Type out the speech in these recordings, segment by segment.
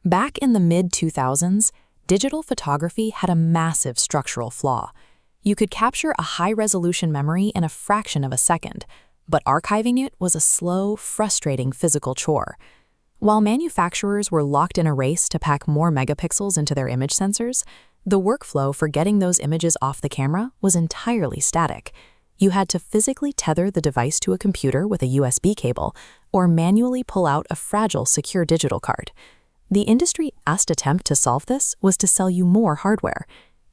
Back in the mid-2000s, digital photography had a massive structural flaw. You could capture a high-resolution memory in a fraction of a second, but archiving it was a slow, frustrating physical chore. While manufacturers were locked in a race to pack more megapixels into their image sensors, the workflow for getting those images off the camera was entirely static. You had to physically tether the device to a computer with a USB cable or manually pull out a fragile secure digital card. The industry's last attempt to solve this was to sell you more hardware.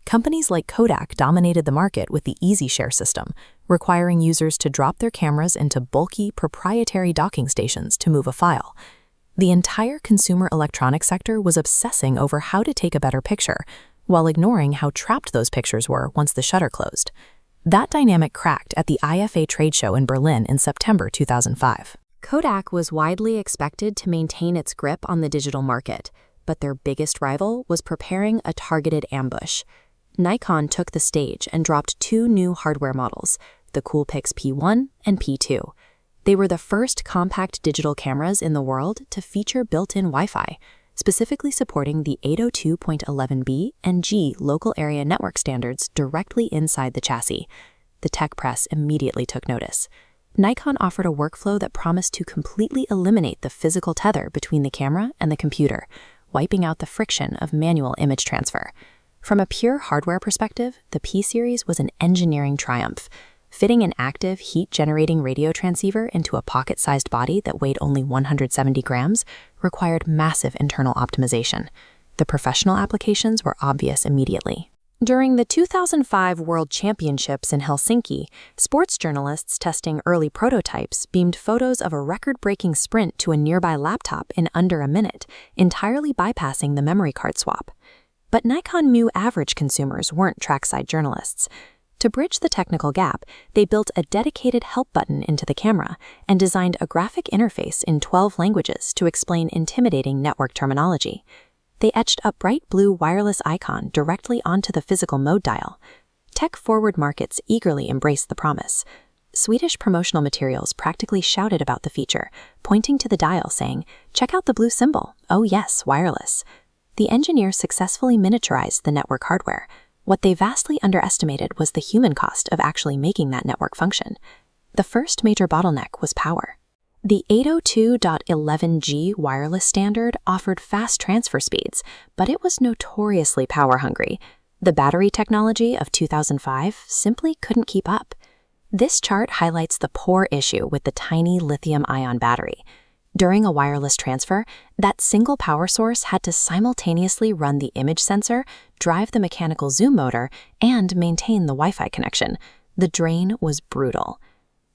Companies like Kodak dominated the market with the EasyShare system, requiring users to drop their cameras into bulky, proprietary docking stations to move a file. The entire consumer electronics sector was obsessing over how to take a better picture, while ignoring how trapped those pictures were once the shutter closed. That dynamic cracked at the IFA trade show in Berlin in September 2005. Kodak was widely expected to maintain its grip on the digital market, but their biggest rival was preparing a targeted ambush. Nikon took the stage and dropped two new hardware models, the Coolpix P1 and P2. They were the first compact digital cameras in the world to feature built-in Wi-Fi, specifically supporting the 802.11b and G local area network standards directly inside the chassis. The tech press immediately took notice. Nikon offered a workflow that promised to completely eliminate the physical tether between the camera and the computer, wiping out the friction of manual image transfer. From a pure hardware perspective, the P-series was an engineering triumph. Fitting an active, heat-generating radio transceiver into a pocket-sized body that weighed only 170 grams required massive internal optimization. The professional applications were obvious immediately. During the 2005 World Championships in Helsinki, sports journalists testing early prototypes beamed photos of a record-breaking sprint to a nearby laptop in under a minute, entirely bypassing the memory card swap. But Nikon knew average consumers weren't trackside journalists. To bridge the technical gap, they built a dedicated help button into the camera and designed a graphic interface in 12 languages to explain intimidating network terminology. They etched a bright blue wireless icon directly onto the physical mode dial. Tech-forward markets eagerly embraced the promise. Swedish promotional materials practically shouted about the feature, pointing to the dial saying, "Check out the blue symbol. Oh yes, wireless." The engineers successfully miniaturized the network hardware. What they vastly underestimated was the human cost of actually making that network function. The first major bottleneck was power. The 802.11g wireless standard offered fast transfer speeds, but it was notoriously power-hungry. The battery technology of 2005 simply couldn't keep up. This chart highlights the poor issue with the tiny lithium-ion battery. During a wireless transfer, that single power source had to simultaneously run the image sensor, drive the mechanical zoom motor, and maintain the Wi-Fi connection. The drain was brutal.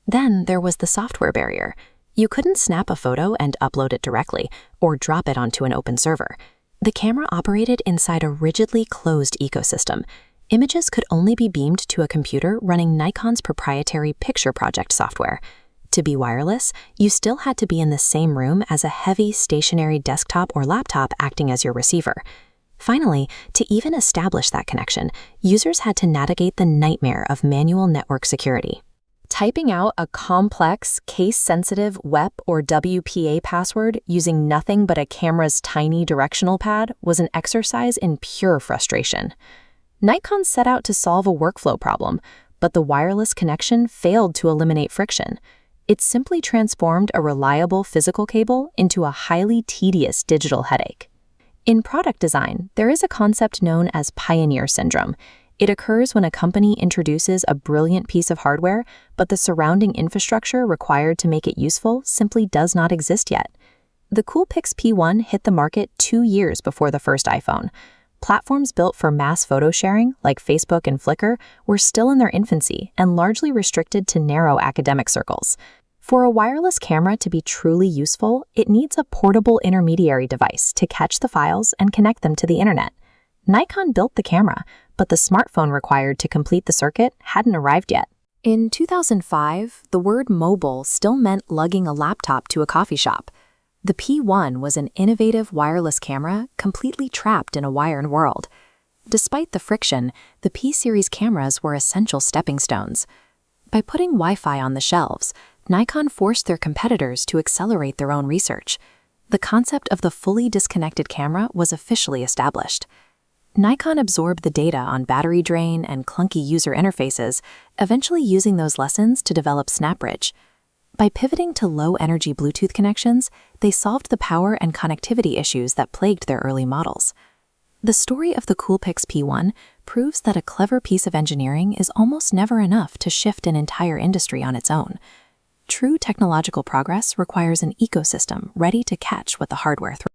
Then there was the software barrier. You couldn't snap a photo and upload it directly, or drop it onto an open server. The camera operated inside a rigidly closed ecosystem. Images could only be beamed to a computer running Nikon's proprietary Picture Project software. To be wireless, you still had to be in the same room as a heavy stationary desktop or laptop acting as your receiver. Finally, to even establish that connection, users had to navigate the nightmare of manual network security. Typing out a complex, case-sensitive WEP or WPA password using nothing but a camera's tiny directional pad was an exercise in pure frustration. Nikon set out to solve a workflow problem, but the wireless connection failed to eliminate friction. It simply transformed a reliable physical cable into a highly tedious digital headache. In product design, there is a concept known as pioneer syndrome. It occurs when a company introduces a brilliant piece of hardware, but the surrounding infrastructure required to make it useful simply does not exist yet. The Coolpix P1 hit the market 2 years before the first iPhone. Platforms built for mass photo sharing, like Facebook and Flickr, were still in their infancy and largely restricted to narrow academic circles. For a wireless camera to be truly useful, it needs a portable intermediary device to catch the files and connect them to the internet. Nikon built the camera, but the smartphone required to complete the circuit hadn't arrived yet. In 2005, the word mobile still meant lugging a laptop to a coffee shop. The P1 was an innovative wireless camera completely trapped in a wired world. Despite the friction, the P-series cameras were essential stepping stones. By putting Wi-Fi on the shelves, Nikon forced their competitors to accelerate their own research. the concept of the fully disconnected camera was officially established. Nikon absorbed the data on battery drain and clunky user interfaces, eventually using those lessons to develop SnapBridge. By pivoting to low-energy Bluetooth connections, they solved the power and connectivity issues that plagued their early models. The story of the Coolpix P1 proves that a clever piece of engineering is almost never enough to shift an entire industry on its own. True technological progress requires an ecosystem ready to catch what the hardware throws.